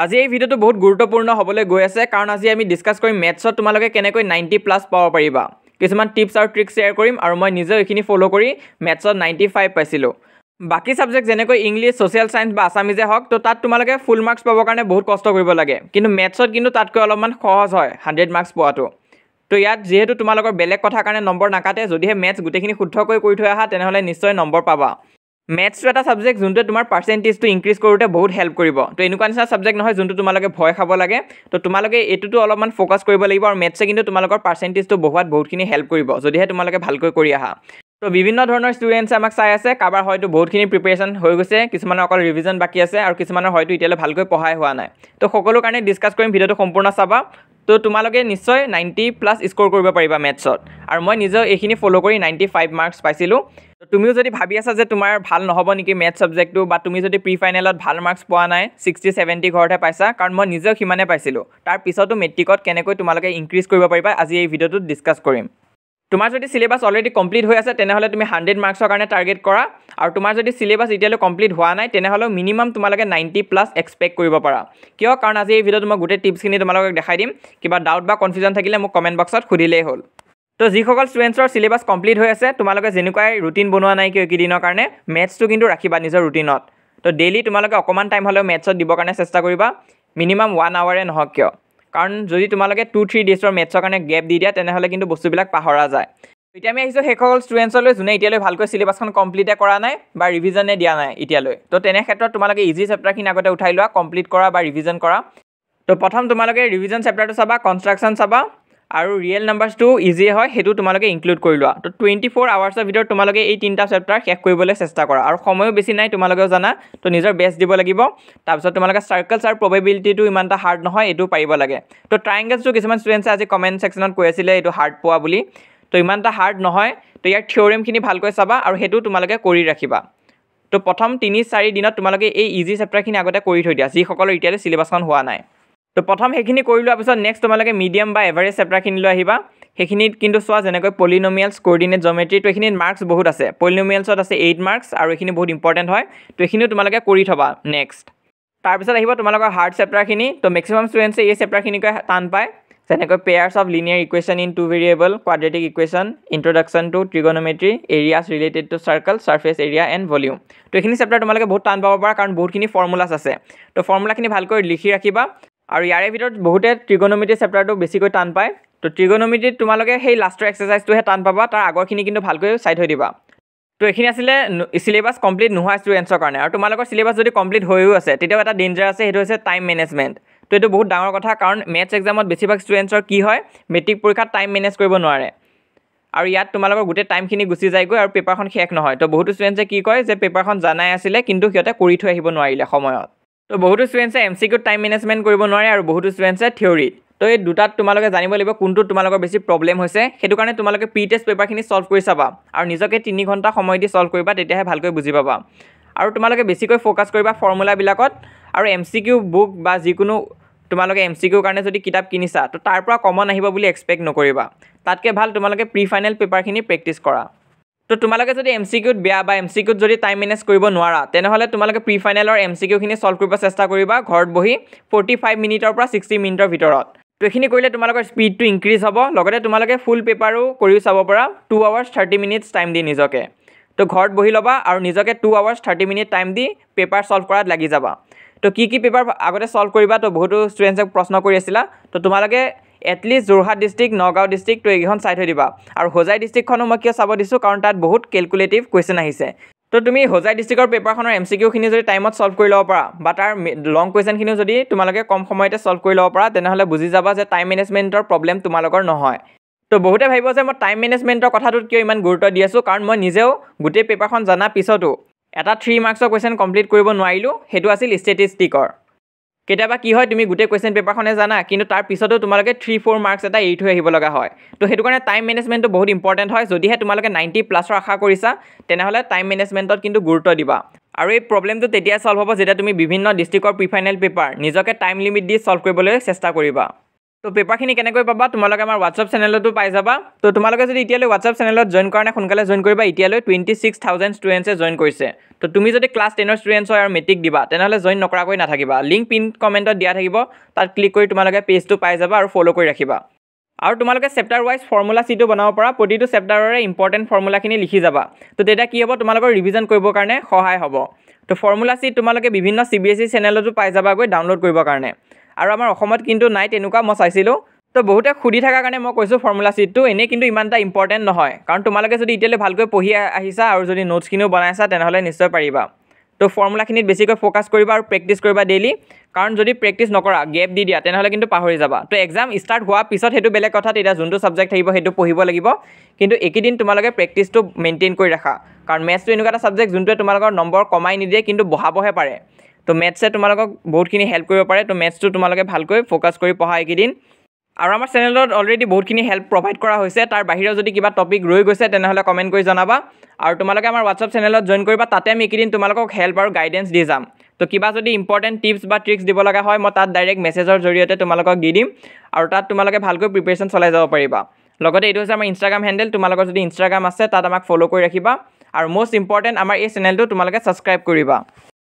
আজি এই ভিডিওটো বহুত গুৰুত্বপূৰ্ণ হ'বলৈ গৈ আছে কাৰণ আজি আমি ডিসকাস কৰিম মেথছত তোমালোকে কেনেকৈ 90+ পাব পাৰিবা কিছুমান টিপছ আৰু ট্ৰিক্স শেয়াৰ কৰিম আৰু মই নিজে এইখিনি ফলো কৰি মেথছত 95 পাইছিলো বাকি সাবজেক্ট যেনেকৈ ইংলিশ সোশ্যাল সায়েন্স বা আসামিজে হক তো তাত তোমালোকে ফুল মার্কস পাবৰ কাৰণে বহুত কষ্ট কৰিব লাগে কিন্তু মেথছত কিন্তু তাতকৈ অলপমান সহজ হয় 100 মাৰ্কস পোৱাটো তো ইয়াত যেহেতু তোমালোকৰ বেলেগ কথা কাৰণে নম্বৰ নাকাটে যদিহে মেথছ গুটেখিনি শুদ্ধকৈ কৰি থৈ আহা তেনেহলে নিশ্চয় নম্বৰ পাবা মেথছ এটা সাবজেক্ট যোনটো তোমাৰ পাৰ্সেন্টেজটো ইনক্ৰিজ কৰোতে বহুত হেল্প কৰিব তো এনেকুৱা নিচিনা সাবজেক্ট নহয় যোনটো তোমালোকে ভয় খাব লাগে তো তোমালোকে এটোটো অলপমান ফোকাস কৰিব লাগিব আৰু মেথছে কিন্তু তোমালোকৰ পাৰ্সেন্টেজটো বহুত বহুতখিনি হেল্প কৰিব যদিহে তোমালোকে ভালকৈ কৰি আহা তো বিভিন্ন ধৰণৰ ষ্টুডেন্টছ আমাক চাই আছে কাবাৰ হয়তো বহুতখিনি প্ৰিপাৰেচন হৈ গৈছে কিছুমানৰ অকল ৰিভিজন বাকি আছে আৰু কিছুমানৰ হয়তো ইতিয়ালে ভালকৈ পঢ়াই হোৱা নাই তো সকলো কাৰণে ডিসকাস কৰিম ভিডিওটো সম্পূৰ্ণ চাবা তো তোমালোকে নিশ্চয় 90+ স্কোৰ কৰিব পাৰিবা মেথছত আৰু মই নিজে এইখিনি ফলো কৰি 95 মাৰ্কস পাইছিলো তো তুমিও যদি ভাবি আছা যে তোমাৰ ভাল নহব নেকি মেথ সাবজেক্টটো বা তুমি যদি প্ৰি ফাইনেলত ভাল মাৰ্কস পোৱা নাই 60 70 ঘৰতে পাইছা কাৰণ মই নিজেও হিমানে পাইছিলো তাৰ পিছতো মেট্ৰিকত কেনেকৈ তোমালোকে ইনক্ৰিজ কৰিব পাৰিবা আজি এই ভিডিওটোত ডিসকাস কৰিম তোমাৰ যদি সিলেবাস অলৰেডি কমপ্লিট হৈ আছে তেনেহলে তুমি 100 মাৰ্কসৰ কাৰণে টাৰ্গেট কৰা আৰু তোমাৰ যদি সিলেবাস ইতিয়ালৈ কমপ্লিট হোৱা নাই তেনেহলে মিনিমাম তোমালোকে 90+ এক্সপেক্ট কৰিব পাৰা কিয় কাৰণ আজি এই ভিডিওত মই গুটে টিপছখিনি তোমালোকক দেখাই দিম কিবা ডাউট বা কনফিউজন থাকিলে মোক কমেন্ট বক্সত খুদিলেই হ'ল তো যিসকল ষ্টুডেন্টছৰ সিলেবাস কমপ্লিট হৈ আছে তোমালোকে যেনেকৈ ৰুটিন বনোৱা নাই কিয় কিদিনৰ কাৰণে মেথছটো কিন্তু ৰাখিবা নিজৰ ৰুটিনত তো ডেইলি তোমালোকে অকমান টাইম হলেও মেথছত দিব কাৰণে চেষ্টা কৰিবা মিনিমাম 1 আৱাৰে নহক কিয় কাৰণ যদি তোমালোকে 2-3 ডেজৰ মেথছৰ কাৰণে গ্যাপ দি দিয়া তেনেহলে কিন্তু বস্তুবিলাক পাহৰা যায় এতিয়া আমি আহিছো হেকল ষ্টুডেন্টছলৈ যোনে ইতিয়ালৈ ভালকৈ সিলেবাসখন কমপ্লিট কৰা নাই বা ৰিভিজনে দিয়া নাই ইতিয়ালৈ তো তেনে ক্ষেত্ৰত তোমালোকে ইজি চেপ্টাৰখিনি আগতে উঠাই লোৱা কমপ্লিট কৰা বা ৰিভিজন কৰা তো প্ৰথম তোমালোকে ৰিভিজন চেপ্টাৰটো চাবা কনস্ট্ৰাকশন চাবা আৰু ৰিয়েল নাম্বাৰছটো ইজি হয় হেতু তোমালোকে ইনক্লুড কৰি লোৱা তো 24 আৱাৰ্ছৰ ভিতৰত তোমালোকে এই তিনটা চেপ্টাৰ শেষ কৰিবলৈ চেষ্টা কৰা আৰু সময়ও বেছি নাই তোমালোকেও জানা তো নিজৰ বেষ্ট দিব লাগিব তাৰপিছত তোমালোকে সাৰ্কেলছ আৰু প্ৰবেবিলিটিটো ইমানটা হাৰ্ড নহয় এটো পাৰিব লাগে তো ট্ৰায়াঙ্গলছটো কিছুমান ষ্টুডেন্টছে আজি কমেন্ট সেকশনত কৈ আছিল এটো হাৰ্ড পোৱা বুলি তো ইমানটা হাৰ্ড নহয় তো ইয়াৰ থিওৰেমখিনি ভালকৈ চাবা আৰু হেতু তোমালোকে কৰি ৰাখিবা তো প্ৰথম 3-4 দিনত তোমালোকে এই ইজি চেপ্টাৰখিনি আগতে কৰি থৈ দিয়া যি সকলৰ ইতিয়ালৈ সিলেবাসখন হোৱা নাই তো প্ৰথম হেখিনি কৰি লোৱাৰ পিছত নেক্সট তোমালোকে মিডিয়াম বা এভাৰেজ চেপ্টাৰখিনি লৈ আহিবা হেখিনিত কিন্তু সোৱা যেনেকৈ পলিনোমিয়ালছ কোঅৰ্ডিনেট জিওমেট্ৰি তো এখিনিত মাৰ্কস বহুত আছে পলিনোমিয়ালছত আছে 8 মাৰ্কস আৰু এখিনি বহুত ইম্পৰ্টেন্ট হয় তো এখিনিও তোমালোকে কৰি থবা নেক্সট তাৰ পিছত আহিব তোমালোকৰ হাৰ্ড চেপ্টাৰখিনি তো ম্যাক্সিমাম ষ্টুডেন্টছে এই চেপ্টাৰখিনিকৈ টান পায় যেনেকৈ pairs of linear equation in two variable quadratic equation introduction to trigonometry areas related to circle surface area and volume তো এখিনি চেপ্টাৰ তোমালোকে বহুত টান পাব পাৰা কাৰণ বহুতখিনি ফৰ্মুলাছ আছে তো ফৰ্মুলাখিনি ভালকৈ লিখি ৰাখিবা আৰু ইয়াৰে ভিতৰত বহুতে ট্ৰিগোনোমেট্ৰি চেপ্টাৰটো বেছিকৈ টান পায় তো ট্ৰিগোনোমেট্ৰিত তোমালোকে সেই লাষ্টৰ এক্সাৰসাইজটোহে টান পাবা তাৰ আগৰখিনি কিন্তু ভালকৈ চাই থৈ দিবা তো এখিনি আছিলে সিলেবাস কমপ্লিট নোহোৱা ষ্টুডেন্টছৰ কাৰণে আৰু তোমালোকৰ সিলেবাস যদি কমপ্লিট হৈও আছে তেতিয়াও এটা ডেঞ্জাৰ আছে হেতু হৈছে টাইম মেনেজমেন্ট তো এটো বহুত ডাঙৰ কথা কাৰণ মেথছ এক্সামত বেছিভাগ ষ্টুডেন্টছৰ কি হয় মেট্ৰিক পৰীক্ষাত টাইম মেনেজ কৰিব নোৱাৰে আৰু ইয়াত তোমালোকৰ গুটে টাইমখিনি গুচি যায়গৈ আৰু পেপাৰখন শেষ নহয় তো বহুত ষ্টুডেন্টছে কি কয় যে পেপাৰখন জানাই আছিল কিন্তু কিয়তে কৰি থৈ আহিব নোৱাৰিলে সময়ত তো বহুত ষ্টুডেন্টছে এমসিকিউ টাইম মেনেজমেন্ট কৰিব নোৱাৰে আৰু বহুত ষ্টুডেন্টছে থিওৰি তো এই দুটাত তোমালোকে জানিব লাগিব কোনটো তোমালোকৰ বেছি প্ৰবলেম হৈছে হেতু কাৰণে তোমালোকে প্ৰি টেষ্ট পেপাৰখিনি সলভ কৰি চাবা আৰু নিজকে 3 ঘণ্টা সময় দি সলভ কৰিবা তেতিয়াহে ভালকৈ বুজি পাবা আৰু তোমালোকে বেছিকৈ ফোকাস কৰিবা ফৰ্মুলা বিলাকত আৰু এমসিকিউ বুক বা যিকোনো তোমালোকে এমসিকিউ কাৰণে যদি কিতাপ কিনিছা তো তাৰ পৰা কমন আহিব বুলি এক্সপেক্ট নকৰিবা তাতকে ভাল তোমালোকে প্ৰি ফাইনেল পেপাৰখিনি প্ৰেক্টিস কৰা তো তোমালোকে যদি এমসিকিউত বেয়া বা এমসিকিউত যদি টাইম মেনেজ কৰিব নোৱাৰা তেনেহলে তোমালোকে প্ৰি ফাইনেলৰ এমসিকিউখিনি সলভ কৰিব চেষ্টা কৰিবা ঘৰত বহি 45 মিনিটৰ পৰা 60 মিনিটৰ ভিতৰত তো এখিনি কৰিলে তোমালোকৰ স্পীডটো ইনক্ৰিজ হ'ব লগতে তোমালোকে ফুল পেপাৰো কৰি চাব পৰা 2 আৱাৰ্ছ 30 মিনিটছ টাইম দি নিজকে তো ঘৰত বহি লবা আৰু নিজকে 2 আৱাৰ্ছ 30 মিনিট টাইম দি পেপাৰ সলভ কৰাত লাগি যাবা তো কি পেপাৰ আগতে সলভ কৰিবা তো বহুত ষ্টুডেন্টছক প্ৰশ্ন কৰি আছিলা তো তোমালোকে at least Jorhat district Nagaon district তো এইখন চাই থৈ দিবা আৰু হোজাই ডিস্ট্ৰিক্টখনো মই কিয় চাব দিছো কাৰণ তাত বহুত ক্যালকুলেটিভ কোৱেশ্চন আহিছে তো তুমি হোজাই ডিস্ট্ৰিক্টৰ পেপাৰখনৰ এমসিকিউখিনি যদি টাইমত সলভ কৰি লব পাৰা বা তাৰ লং কোৱেশ্চনখিনিও যদি তোমালোকে কম সময়তে সলভ কৰি লব পাৰা তেনেহলে বুজি যাবা যে টাইম মেনেজমেন্টৰ প্ৰবলেম তোমালোকৰ নহয় তো বহুতে ভাবিব যে মই টাইম মেনেজমেন্টৰ কথাটোত কিয় ইমান গুৰুত্ব দি আছো কাৰণ মই নিজেও গোটেই পেপাৰখন জানা পিছতো এটা 3 মাৰ্কছৰ কোৱেশ্চন কমপ্লিট কৰিব নোৱাৰিলো হেতু আছিল ষ্টেটিষ্টিকৰ কেতিয়াবা কি হয় তুমি গোটেই কোৱেশ্চন পেপাৰখনে জানা কিন্তু তাৰ পিছতো তোমালোকে 3-4 মাৰ্কছ এটা এৰি থৈ আহিব লগা হয় তো হেতু কাৰণে টাইম মেনেজমেন্টটো বহুত ইম্পৰ্টেন্ট হয় যদিহে তোমালোকে 90+ আশা কৰিছা তেনেহলে টাইম মেনেজমেন্টত কিন্তু গুৰুত্ব দিবা আৰু এই প্ৰবলেমটো তেতিয়া সলভ হ'ব যেতিয়া তুমি বিভিন্ন ডিস্ট্ৰিক্টৰ প্ৰি ফাইনেল পেপাৰ নিজকে টাইম লিমিট দি সলভ কৰিবলৈ চেষ্টা কৰিবা তো পেপাৰখিনি কেনেকৈ পাবা তোমালোকে আমাৰ হোৱাটছআপ চেনেলতো পাই যাবা তো তোমালোকে যদি এতিয়ালৈ হোৱাটছআপ চেনেলত জইন কৰা নাই সোনকালে জইন কৰিবা এতিয়ালৈ 26000 ষ্টুডেণ্টছে জইন কৰিছে তো তুমি যদি ক্লাছ 10ৰ ষ্টুডেণ্টছ হয় আৰু মেট্ৰিক দিবা তেনেহ'লে জইন নকৰাকৈ নাথাকিবা লিংক পিন কমেণ্টত দিয়া থাকিব তাত ক্লিক কৰি তোমালোকে পেজটো পাই যাবা আৰু ফ'ল' কৰি ৰাখিবা আৰু তোমালোকে চেপ্টাৰ ৱাইজ ফৰ্মুলা চিটো বনাব পৰা প্ৰতিটো চেপ্টাৰৰে ইম্পৰ্টেণ্ট ফৰ্মুলাখিনি লিখি যাবা তো তেতিয়া কি হ'ব তোমালোকৰ ৰিভিজন কৰিবৰ কাৰণে সহায় হ'ব তো ফৰ্মুলা চিট তোমালোকে বিভিন্ন CBSE চেনেলতো পাই যাবাগৈ ডাউনলোড কৰিবৰ কাৰণে আৰু আমাৰ অসমত কিন্তু নাই তেনেকুৱা মই চাইছিলোঁ তো বহুতে সুধি থকাৰ কাৰণে মই কৈছোঁ ফৰ্মুলা চিটটো এনেই কিন্তু ইমান এটা ইম্পৰ্টেণ্ট নহয় কাৰণ তোমালোকে যদি এতিয়ালৈ ভালকৈ পঢ়ি আহিছা আৰু যদি নোটছখিনিও বনাইছা তেনেহ'লে নিশ্চয় পাৰিবা তো ফৰ্মুলাখিনিত বেছিকৈ ফ'কাছ কৰিবা আৰু প্ৰেক্টিছ কৰিবা ডেইলি কাৰণ যদি প্ৰেক্টিছ নকৰা গেপ দি দিয়া তেনেহ'লে কিন্তু পাহৰি যাবা তো এক্সাম ষ্টাৰ্ট হোৱাৰ পিছত সেইটো বেলেগ কথা তেতিয়া যোনটো ছাবজেক্ট থাকিব সেইটো পঢ়িব লাগিব কিন্তু এইকেইদিন তোমালোকে প্ৰেক্টিছটো মেইনটেইন কৰি ৰাখা কাৰণ মেথছটো এনেকুৱা এটা ছাবজেক্ট যোনটোৱে তোমালোকৰ নম্বৰ কমাই নিদিয়ে কিন্তু বঢ়াবহে পাৰে তো মেথছে তোমালোকক বহুতখিনি হেল্প কৰিব পাৰে তো মেথছটো তোমালোকে ভালকৈ ফ'কাছ কৰি পঢ়া এইকেইদিন আৰু আমাৰ চেনেলত অলৰেডি বহুতখিনি হেল্প প্ৰভাইড কৰা হৈছে তাৰ বাহিৰেও যদি কিবা টপিক ৰৈ গৈছে তেনেহ'লে কমেণ্ট কৰি জনাবা আৰু তোমালোকে আমাৰ হোৱাটছআপ চেনেলত জইন কৰিবা তাতে আমি এইকেইদিন তোমালোকক হেল্প আৰু গাইডেঞ্চ দি যাম তো কিবা যদি ইম্পৰ্টেণ্ট টিপছ বা ট্ৰিক্স দিব লগা হয় মই তাত ডাইৰেক্ট মেছেজৰ জৰিয়তে তোমালোকক দি দিম আৰু তাত তোমালোকে ভালকৈ প্ৰিপেৰেশ্যন চলাই যাব পাৰিবা লগতে এইটো হৈছে আমাৰ ইনষ্টাগ্ৰাম হেণ্ডেল তোমালোকৰ যদি ইনষ্টাগ্ৰাম আছে তাত আমাক ফ'ল' কৰি ৰাখিবা আৰু মষ্ট ইম্পৰ্টেণ্ট আমাৰ এই চেনেলটো তোমালোকে ছাবস্ক্ৰাইব কৰিবা